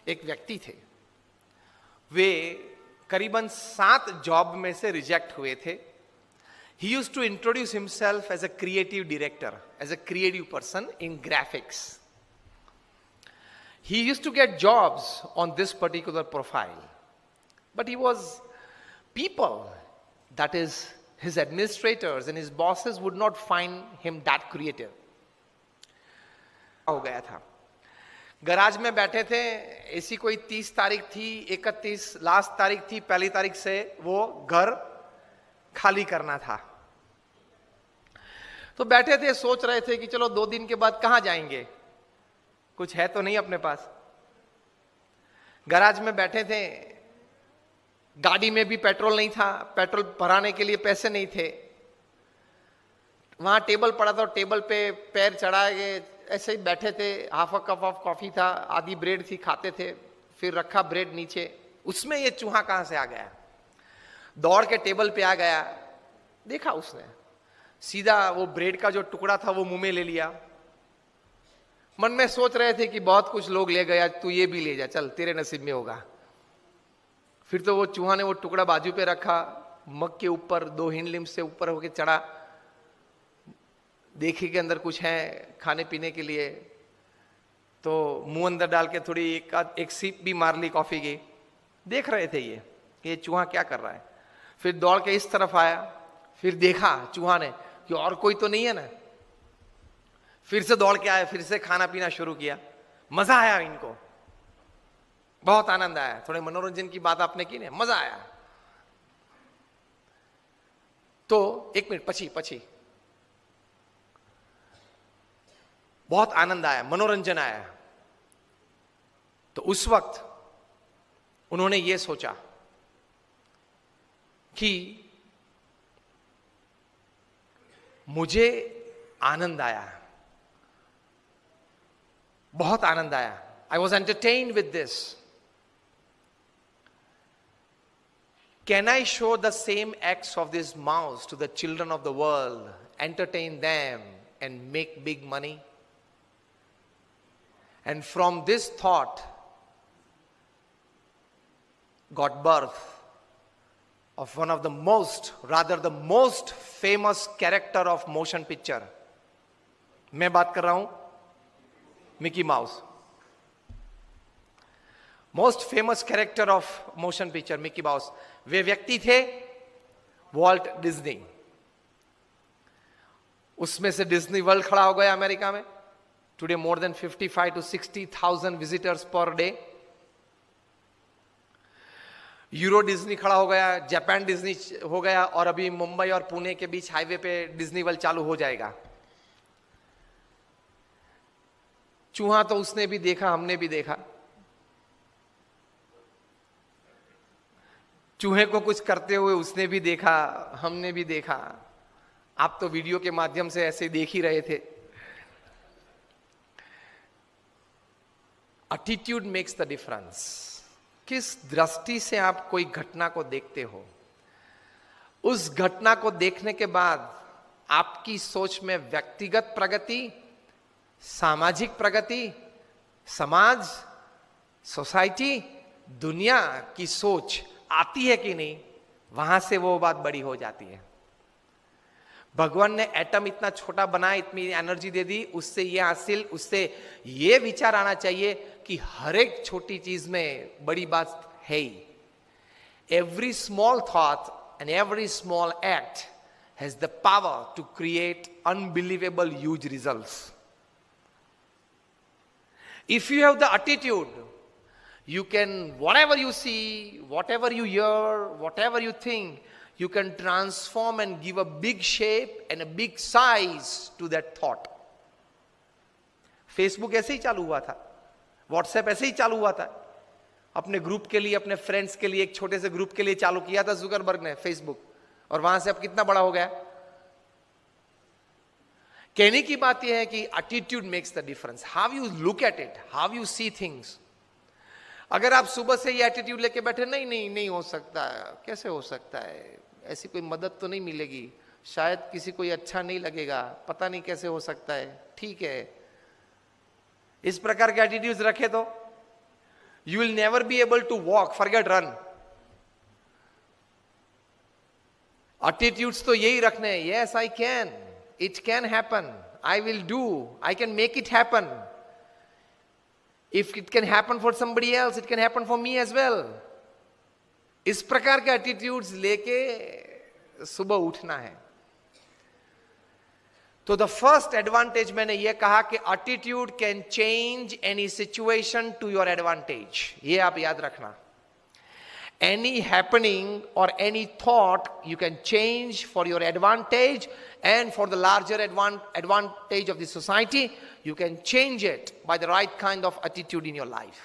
एक व्यक्ति थे, वे करीबन 7 जॉब में से रिजेक्ट हुए थे. He used to introduce himself as a creative director, as a creative person in graphics. He used to get jobs on this particular profile. But he was people, that is his administrators and his bosses would not find him that creative. हो गया था, garage में बैठे थे, ऐसी कोई 30 तारीख थी, 31 लास्ट तारीख थी, पहली तारीख से वो घर खाली करना था. तो बैठे थे, सोच रहे थे कि चलो 2 दिन के बाद कहां जाएंगे, कुछ है तो नहीं अपने पास. गराज में बैठे थे, गाड़ी में भी पेट्रोल नहीं था, पेट्रोल भराने के लिए पैसे नहीं थे. वहां टेबल पड़ा था, टेबल पे पैर चढ़ा के ऐसे ही बैठे थे. Half a cup of coffee था, आधी ब्रेड थी, खाते थे. फिर रखा ब्रेड नीचे, उसमें ये चूहा कहां से आ गया, दौड़ के टेबल पे आ गया. देखा उसने, सीधा वो ब्रेड का जो टुकड़ा था वो मुंह में ले लिया. मन में सोच रहे थे कि बहुत कुछ लोग ले गए, तू ये भी ले जा, चल तेरे नसीब में होगा. फिर तो वो चूहा ने वो टुकड़ा बाजू पे रखा, मग के ऊपर 2 हिंड लिम्स से ऊपर होके चढ़ा, देखे के अंदर कुछ है खाने पीने के लिए, तो मुंह अंदर डाल के थोड़ी एक सीप भी मार ली कॉफी की. देख रहे थे ये चूहा क्या कर रहा है. फिर दौड़ के इस तरफ आया, फिर देखा चूहा ने कि और कोई तो नहीं है ना. फिर से दौड़ के आया, फिर से खाना पीना शुरू किया. मजा आया इनको, बहुत आनंद आया. थोड़े मनोरंजन की बात आपने की ना, मजा आया. तो 1 मिनट पछी बहुत आनंद आया, मनोरंजन आया. तो उस वक्त उन्होंने ये सोचा कि मुझे आनंद आया, बहुत आनंद आया. I was entertained with this. Can I show the same acts of this mouse to the children of the world, entertain them and make big money? And from this thought got birth of one of the most, rather the most famous character of motion picture. मैं बात कर रहा हूं Mickey Mouse. Most famous character of motion picture Mickey Mouse. वे व्यक्ति थे Walt Disney. उसमें से डिज्नी वर्ल्ड खड़ा हो गया अमेरिका में. Today more than 55 to 60,000 visitors per day. Euro Disney खड़ा हो गया, जापान डिज्नी हो गया, और अभी मुंबई और पुणे के बीच हाईवे पे डिज्नी वर्ल्ड चालू हो जाएगा. चूहा तो उसने भी देखा, हमने भी देखा. चूहे को कुछ करते हुए उसने भी देखा, हमने भी देखा. आप तो वीडियो के माध्यम से ऐसे देख ही रहे थे. Attitude makes the difference. किस दृष्टि से आप कोई घटना को देखते हो, उस घटना को देखने के बाद आपकी सोच में व्यक्तिगत प्रगति, सामाजिक प्रगति, समाज, सोसाइटी, दुनिया की सोच आती है कि नहीं, वहां से वो बात बड़ी हो जाती है. भगवान ने एटम इतना छोटा बनाया, इतनी एनर्जी दे दी, उससे उससे ये विचार आना चाहिए कि हर एक छोटी चीज में बड़ी बात है ही. Every small thought and every small act has the power to create unbelievable huge results. If you have the attitude, you can, whatever you see, whatever you hear, whatever you think, you can transform and give a big shape and a big size to that thought. Facebook ऐसे ही चालू हुआ था, WhatsApp ऐसे ही चालू हुआ था. अपने group के लिए, अपने फ्रेंड्स के लिए, एक छोटे से ग्रुप के लिए चालू किया था जुकरबर्ग ने फेसबुक, और वहां से अब कितना बड़ा हो गया. कहने की बात यह है कि attitude makes the difference. How you look at it, how you see things. अगर आप सुबह से ये एटीट्यूड लेके बैठे, नहीं हो सकता है, कैसे हो सकता है, ऐसी कोई मदद तो नहीं मिलेगी, शायद किसी को अच्छा नहीं लगेगा, पता नहीं कैसे हो सकता है, ठीक है, इस प्रकार के एटीट्यूड्स रखे तो You will never be able to walk, forget run. Attitudes तो यही रखने हैं. Yes, I can. It can happen. I will do. I can make it happen. If it can happen for somebody else, it can happen for me as well. इस प्रकार के attitudes लेके सुबह उठना है. तो द फर्स्ट एडवांटेज मैंने ये कहा कि attitude can change any situation to your advantage. ये आप याद रखना. Any happening or any thought you can change for your advantage and for the larger advantage of the society. You can change it by the right kind of attitude in your life.